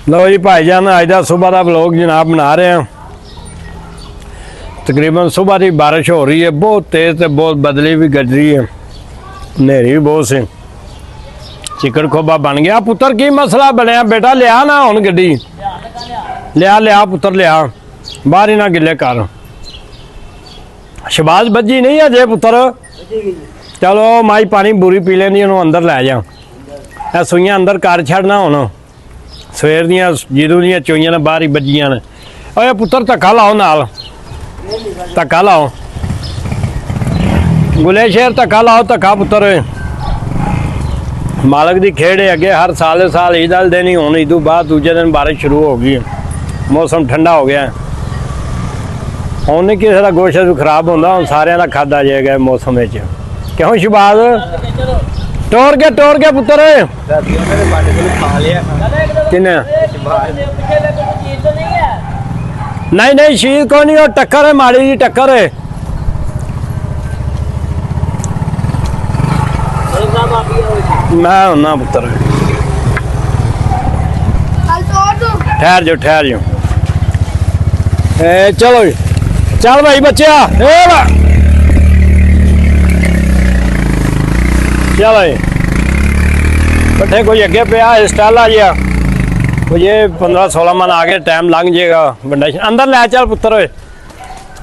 लो जी भाईजान अज का सुबह का व्लॉग जनाब बना रहे हैं। तकरीबन सुबह की बारिश हो रही है बहुत तेज़, तो बहुत बदली भी गज रही है, नेरी भी बहुत से। चिकड़ खोबा बन गया। पुत्र की मसला बनया बेटा, लिया ना हुण गड्डी, लिया लिया पुत्र लिया, बाहर ही ना गिले कर। शबाज बजी नहीं अजे पुत्र, चलो माई पानी बुरी पी लेंदी, उन्होंने अंदर लै जा। सुइयां अंदर कर छड़ना हुण, सवेर दियां जीरू दियां चोइयां ने बाहर ही बजियां ने। ओए पुत्र धक्का लाओ, नाल धक्का लाओ, गुले शेर धक्का लाओ, धक्का पुत्र। मालक की खेड़ है अगे, हर साल साल ईद वाले दिन ही हुण ईद तो बाद दूजे दिन बारिश शुरू हो गई, मौसम ठंडा हो गया। हुण नहीं किसी का गोश्त भी खराब होंदा, हुण सारियां दा खादा जाएगा मौसम विच। क्यों शबाज टोर के पुत्र किने नहीं नहीं शीत को नहीं, वो टक्कर है, माड़ी जी टक्कर है। मैं होना पुत्र, ठहर जाओ चलो चल भाई बच्चा, चलो पट्ठे कोई अगे पिया स्टाला जिया, ये 15-16 मन आ गए, टाइम लंघ जाएगा। बंडा अंदर लै चल पुत्र,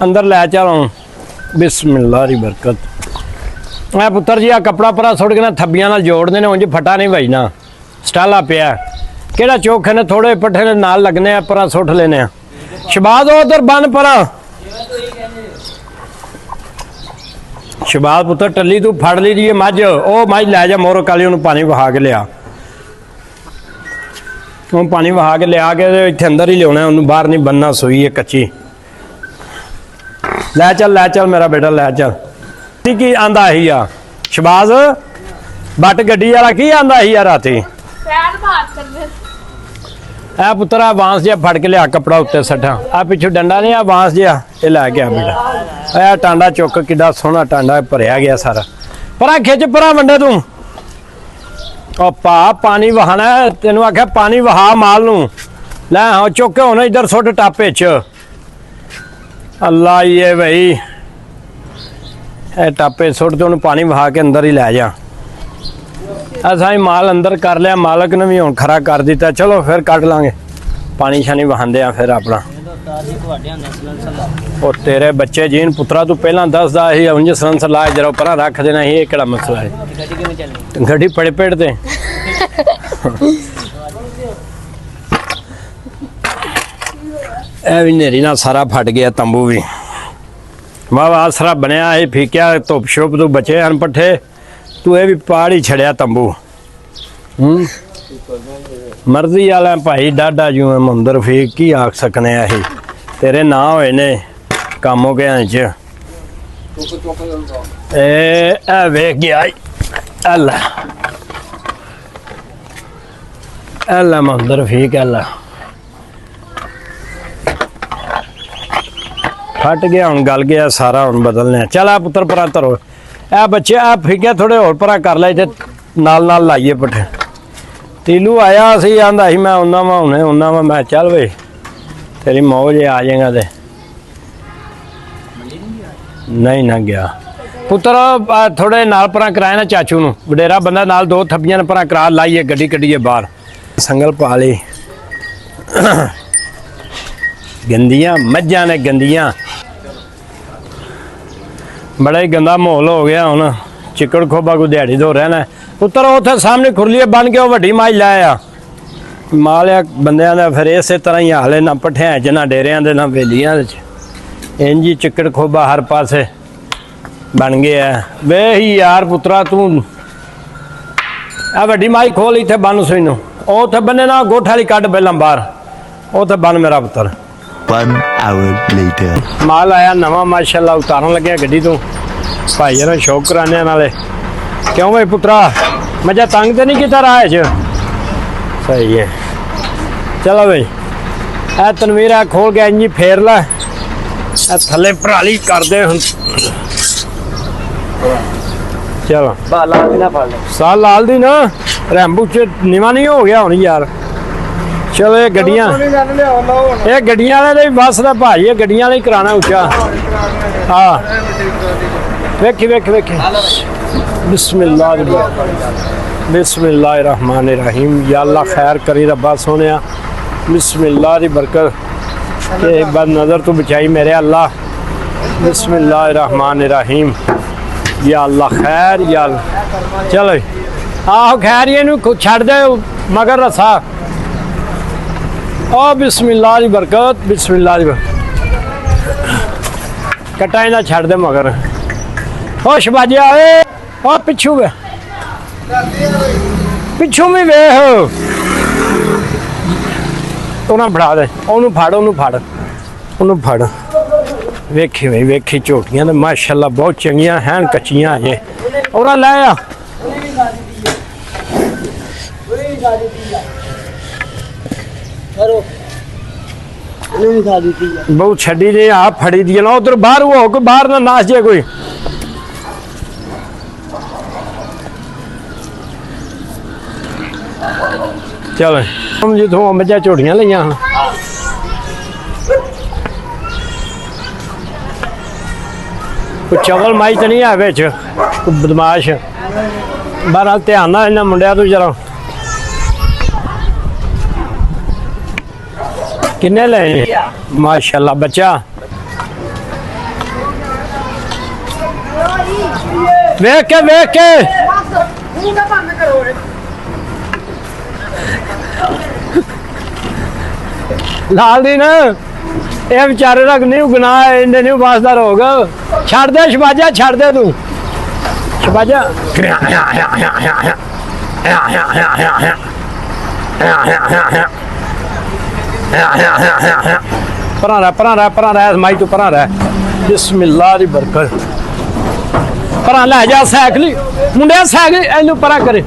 अंदर लै चल हूँ, बिस्मिल्लाह दी बरकत। मैं पुत्र जी आ कपड़ा परा सुट के ना थब्बियां नाल जोड़ते हैं, उंज फटा नहीं बजना, स्टाला पिया केड़ा चौखे ने, थोड़े पट्ठे ने नाल लगने परा सुट लेने। शबाज उधर बन परा, शबाज पुत्र टली तू फड़ ली जी मझ, ओ मझ लै जा मोर काली, उन्होंने पानी वहा के लिया, वो पानी वहा के लिया के इत्थे अंदर ही लिया, उन्होंने बाहर नहीं बनना, सूई है कच्ची। लै चल मेरा बेटा लै चल। की आंदा ही आ शबाज, बट गड्डी वाला की आंदा ही आ राती, ए पुत्र आ बांस जिहा फड़ के लिया, कपड़ा उत्ते सट्ठा, आ पिछू डंडा नहीं, आ बांस जिहा ये लै गया बेटा। ए टांडा चुक, किड्डा सोहना टांडा भरिया गया सारा, परा खिच परा वंडे तू। ओ भा पानी वहाना, तेन आख्या पानी वहा माल नू, लै हाँ चुक के हुण इधर सुट टापे च। अल्लाह ये भाई टापे सुट तो पानी वहा के अंदर ही लै जा। असा ही माल अंदर कर लिया, मालक ने भी हुण खरा कर दिता। चलो फिर कट लांगे, पानी शानी वहांदे आ फिर अपना। ओ तेरे बच्चे जीन पुत्रा, तू पहला दसदा ही उंज सलंसर ला जरा परा रख देना ही, ये केड़ा मसला है। गड्डी पड़े पेड़ ते ए भी नेरी ना सारा फट गया, तंबू भी वाह वाह आसरा बनया है, फीकिया धुप शुप तू बचे हैं पट्ठे, तू ये भी पाड़ ही छड़िया तंबू। मर्जी वाला भाई डाडा जू है मंदर फीक, की आख सकने अही, तेरे ना होए ने काम हो गया च। ए वेख गया अल्लाह, अल्लाह मंदर फीक, अल्लाह फट गया, हुण गल गया सारा, हुण बदलने। चल आ पुत्र परा धरो, ए बच्चे आ फीके थोड़े होर परा कर ले, नाल नाल लाइए पट्ठे। तीलू आया सी, आंदा ही मैं उन्ना वा हुणे उन्ना वा, मैं चल बई तेरी मौज आ जाएगा। ते नहीं ना गया पुत्र, थोड़े नाल परा कराए ना चाचू नू, वडेरा बंदा नाल, दो थब्बियां ने परा करा लाइए, गड्डी कड्डिए बाहर, संगल पा ली। गंदियां मज्जां ने गंदियां, बड़ा ही गंदा माहौल हो गया हुण। चिकड़ खोबा कोई दिहाड़ी दो रहना पुत्र, उत्थे सामने खुरलीए बन के वड्डी मझ लाया माल बंदियां दा, फिर इस तरह ही हाल है, ना पट्ठियां च ना डेरियां दे ना वेलियां दे, इंज ही चिकड़ खोबा हर पासे बन गया। वे ही यार पुत्रा तू आ वड्डी मझ खोल, इत्थे बन सूई नूं, उत्थे बन्ने ना गोठ वाली कड्ड पहलां बाहर, उत्थे बन मेरा पुत्र। 1 hour later माल आया नवा माशाअल्लाह, उतारन लगे गड्डी तो भाई ने शौक कराने नाले। क्यों भाई पुत्रा मजा तंग तो नहीं किया राह च? सही है, चलो भाई ए तनवीर है खोल के इंजी फेर ला, थले पराली कर दे। चलो साल लाल दी ना रैम्बू च निवा नहीं हो गया हूँ यार, ਚਲੋ ਇਹ ਗੱਡੀਆਂ ਇਹ ਗੱਡੀਆਂ ਵਾਲੇ ਦੇ ਵੀ ਬੱਸ ਦਾ ਭਾਈ ਇਹ ਗੱਡੀਆਂ ਵਾਲੇ ਹੀ ਕਰਾਣਾ ਉੱਚਾ ਹਾਂ ਵੇਖੀ ਵੇਖੀ ਵੇਖੀ बिस्मिल्लाहिर्रहमानिर्रहीम या अल्लाह खैर करी रब्बा सोनिया बिस्मिल्लाह दी बरकत के बद नज़र तो बचाई मेरे अल्लाह बिस्मिल्लाहिर्रहमानिर्रहीम या अल्लाह खैर या चलो आहो खैर ये छड़ दे मगर रसा ओ बिस्मिल्लाह दी बरकत बिस्मिल्लाह दी बरकत कटा ना छड़ दे मगर होश बाजिया ओ पिछू वे पिछू भी वेख ਉਹਨਾਂ ਫੜਾ ਦੇ ਉਹਨੂੰ ਫੜ ਵੇਖੀ ਵੇ ਵੇਖੀ ਝੋਟੀਆਂ ਤੇ ਮਾਸ਼ਾਅੱਲਾ ਬਹੁਤ ਚੰਗੀਆਂ ਹਨ ਕੱਚੀਆਂ ਜੇ ਉਹਨਾਂ ਲੈ ਆ बहुत छड़ी ने आप फड़ी दी ना उधर बाहर हो कोई बाहर ना नाच जाए कोई चलो हम जितों मझा झोटियां लिया कोई चवल माई तो नहीं है बिच कोई बदमाश बहरहाल ध्यान ना इन्होंने मुंडिया तो जरा किन्ने ले माशाल्लाह बच्चा वेख के लाल दी ना ये बेचारे का नहीं गुनाह इन्हें नहीं वासदार होगा छड़ दे शबाजा छड़ दे तू शबाजा परा रह माई तू परा रह बिस्मिल्लाह दी बरकत परा लै जा साइकिल मुंडे साइकिल इनू परा करे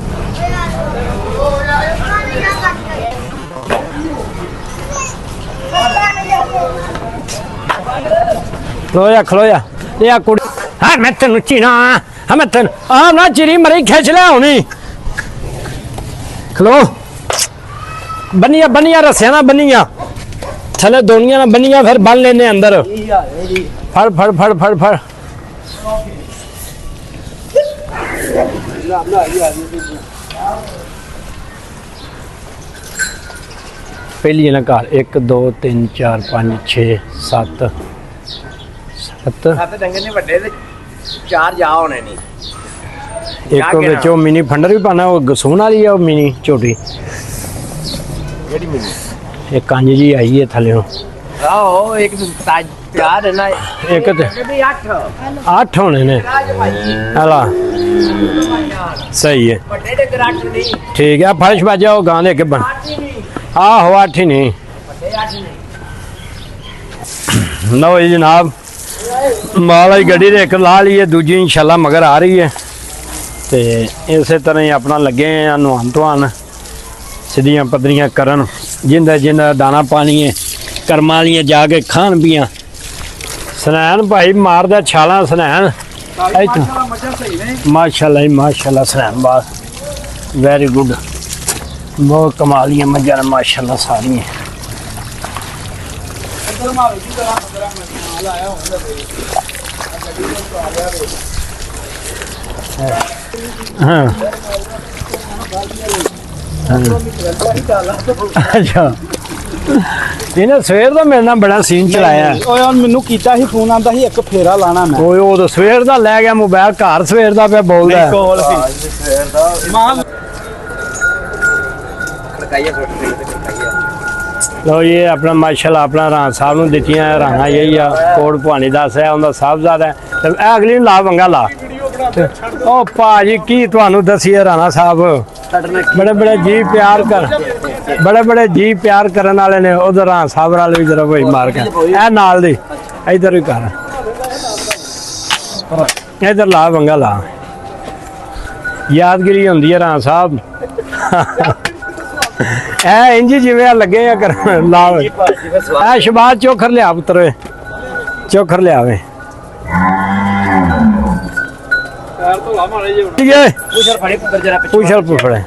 खलोया ये कुड़ी हाँ मैं तेन चीना हाँ मैं तेन हाँ ना चिरी मरी खिंच लिया होनी खलो बनिया रस्सिया ना बनिया थले दोनिया ना बनिया फिर बन लेने अंदर फड़ पहली ना घर 1 2 3 4 5 6 7 चार जा होने नहीं एक तो मिनी फंडर भी पाना वो गसून वाली है मिनी छोटी एक कांज जी आई है थले एक तैयार है ना एक 8 होने ने हला सही है ठीक है फर्श बाजा गां दे के बन आहो 8 ही नहीं लो जी जनाब माल वाली गड्डी एक ला ली है दूजी इंशाल्लाह मगर आ रही है तो इस तरह ही अपना लगे हैं नहान धोन सीधियां पदरियां करन जिंदा दाना पानी है कर्म वालियां जाके खान पियां सनैन भाई मारदा छाला सनैन माशाल्लाह सनैन बात वेरी गुड बहुत कमालियां मजा माशाल्लाह सारियां अच्छा इन्हें सवेर का मेरे नाल बड़ा सीन चलाया मैनू कीता ही फोन आंदा ही एक फेरा लाना मैं ओए तो सवेर का लै गया मोबाइल घर सवेर का पे बोलदा लो ये अपना माशाल्लाह अपना राणा साहब नूं दित्तियां राणा यही आ कोट भवानी दास है उनका साहबजादा है ते अगली नूं ला वंगा ला ओ भाजी की तुहानूं दसीए राणा साहब बड़े जी प्यार कर बड़े जी प्यार करन वाले ने उधर राणा साहब वाले भी जरा भाई मार के ए नाल दी इधर भी कर इधर ला वंगा ला यादगिरी हुंदी है राणा साहब इंज जिवें लगे कर ला शबाज चोखर लिया पुत्र चोखर लिया पूछल पुफड़े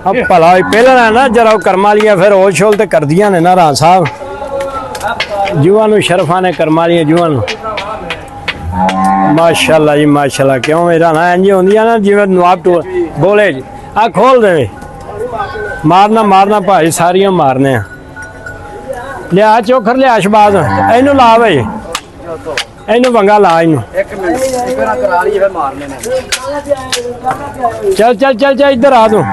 ਆ ਭਲਾ ਹੋਈ ਪਹਿਲਾਂ ਨਾ ਜਰਾ ਉਹ ਕਰਮ ਵਾਲੀਆਂ ਫਿਰ ਹੋਲ ਛੋਲ ਤੇ ਕਰਦੀਆਂ ਨੇ ਨਾ ਰਾਂ ਸਾਹਿਬ ਜੂਆਂ ਨੂੰ ਸ਼ਰਫਾਂ ਨੇ ਕਰਮ ਵਾਲੀਆਂ ਜੂਆਂ ਨੂੰ ਮਾਸ਼ਾਅੱਲਾ ਜੀ ਮਾਸ਼ਾਅੱਲਾ ਕਿਉਂ ਮੇਰਾ ਨਾ ਇੰਜ ਹੁੰਦੀਆਂ ਨਾ ਜਿਵੇਂ ਨਵਾਬ ਟੂ ਬੋਲੇ ਜੀ ਆ ਖੋਲ ਦੇਵੇ ਮਾਰਨਾ ਭਾਈ ਸਾਰੀਆਂ ਮਾਰਨੇ ਆ ਲਿਆ ਚੋਖਰ ਲਿਆ ਸ਼ਬਾਜ਼ ਇਹਨੂੰ ਲਾ ਬਈ ਇਹਨੂੰ ਵੰਗਾ ਲਾ ਇਹਨੂੰ ਇੱਕ ਮਿੰਟ ਫਿਰ ਕਰਾ ਲਈ ਫਿਰ ਮਾਰਨੇ ਨੇ ਚੱਲ ਇੱਧਰ ਆ ਤੂੰ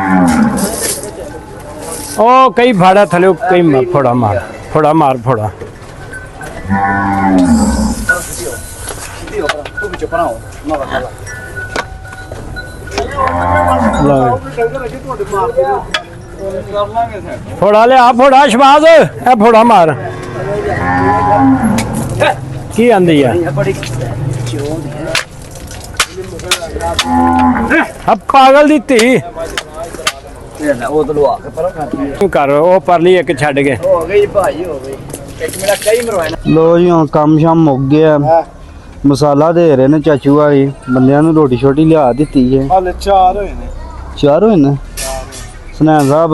ਉਹ ਕਈ ਫਾੜਾ ਥਲੇ ਕਈ ਫੋੜਾ ਮਾਰ ਫੋੜਾ ਤੂੰ ਵਿੱਚ ਬਣਾਓ ਨਾ ਵਰਤਾ ਫੋੜਾ ਲਿਆ ਫੋੜਾ ਸ਼ਬਾਜ਼ ਇਹ ਫੋੜਾ ਮਾਰ ਕੀ ਆਂਦੀ ਆ ਬੜੀ ਆ ਪਾਗਲ ਦੀ ਧੀ ਉਹ ਤਾਂ ਲਵਾ ਕੇ ਪਰਾਂ ਕਰਦੀ ਤੂੰ ਕਰ ਉਹ ਪਰਲੀ ਇੱਕ ਛੱਡ ਕੇ ਹੋ ਗਈ ਭਾਈ ਹੋ ਗਈ ਇੱਕ ਮੇਰਾ ਕਈ ਮਰਵਾਇਆ ਲੋ ਜੀ ਹੁਣ ਕੰਮ ਸ਼ਾਮ ਮੁੱਕ ਗਿਆ ਮਸਾਲਾ ਦੇ ਰਹੇ ਨੇ ਚਾਚੂ ਵਾਲੀ ਬੰਦਿਆਂ ਨੂੰ ਰੋਟੀ ਛੋਟੀ ਲਿਆ ਦਿੱਤੀ ਹੈ ਹਾਲੇ 4 ਹੋਏ ਨੇ ਚਾਰ ਹੋਏ ਨੇ ਸੁਨੈਨ ਸਾਹਿਬ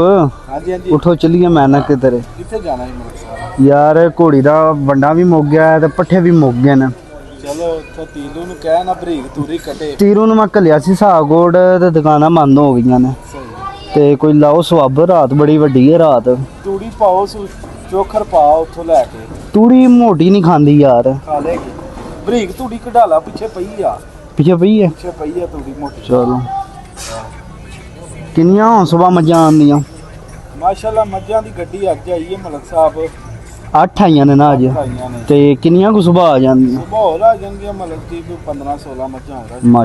ਹਾਂਜੀ ਹਾਂਜੀ ਉਠੋ ਚੱਲੀਏ ਮੈਂ ਨਾ ਕਿਧਰੇ ਕਿੱਥੇ ਜਾਣਾ ਜੀ ਮੇਰੇ ਸਾਰਾ ਯਾਰ ਘੋੜੀ ਦਾ ਵੰਡਾ ਵੀ ਮੁੱਕ ਗਿਆ ਹੈ ਤੇ ਪੱਠੇ ਵੀ ਮੁੱਕ ਗਏ ਨੇ ਚਲੋ ਉੱਥੇ ਤੀਲੂ ਨੂੰ ਕਹਿ ਨਾ ਬਰੀਕ ਤੂਰੀ ਕੱਟੇ ਤੀਰੂ ਨੂੰ ਮੈਂ ਘੱਲਿਆ ਸੀ ਸਾਗੋੜ ਤੇ ਦੁਕਾਨਾਂ ਬੰਦ ਹੋ ਗਈਆਂ ਨੇ ਤੇ ਕੋਈ ਲਾਓ ਸਵਾਬ ਰਾਤ ਬੜੀ ਵੱਡੀ ਹੈ ਰਾਤ ਤੂੜੀ ਪਾਓ ਚੋਖਰ ਪਾਓ ਉੱਥੋਂ ਲੈ ਕੇ ਤੂੜੀ ਮੋਟੀ ਨਹੀਂ ਖਾਂਦੀ ਯਾਰ ਖਾ ਲੇਗੀ ਬਰੀਕ ਤੂੜੀ ਕਢਾਲਾ ਪਿੱਛੇ ਪਈ ਆ ਪਿੱਛੇ ਪਈ ਹੈ ਪਿੱਛੇ ਪਈ ਆ ਤੂੜੀ ਮੋਟੀ ਚਲੋ ਕਿੰਨੀਆਂ ਹੁਣ ਸਵੇਰ ਮੱਝਾਂ ਆਉਂਦੀਆਂ ਮਾਸ਼ਾਅੱਲਾ ਮੱਝਾਂ ਦੀ ਗੱਡੀ ਅੱਜ ਆਈ ਹੈ ਮਲਕ ਸਾਹਿਬ 8 ਆਈਆਂ ਨੇ ਨਾ ਅੱਜ ਆਈਆਂ ਨੇ ਤੇ ਕਿੰਨੀਆਂ ਕੁ ਸਵੇਰ ਆ ਜਾਂਦੀਆਂ ਸੁਭਾਅ ਆ ਜਾਣਗੀਆਂ ਮਲਕ ਦੀ 15 16 ਮੱਝਾਂ ਹੋ ਰਹੀਆਂ ਮਾਸ਼ਾ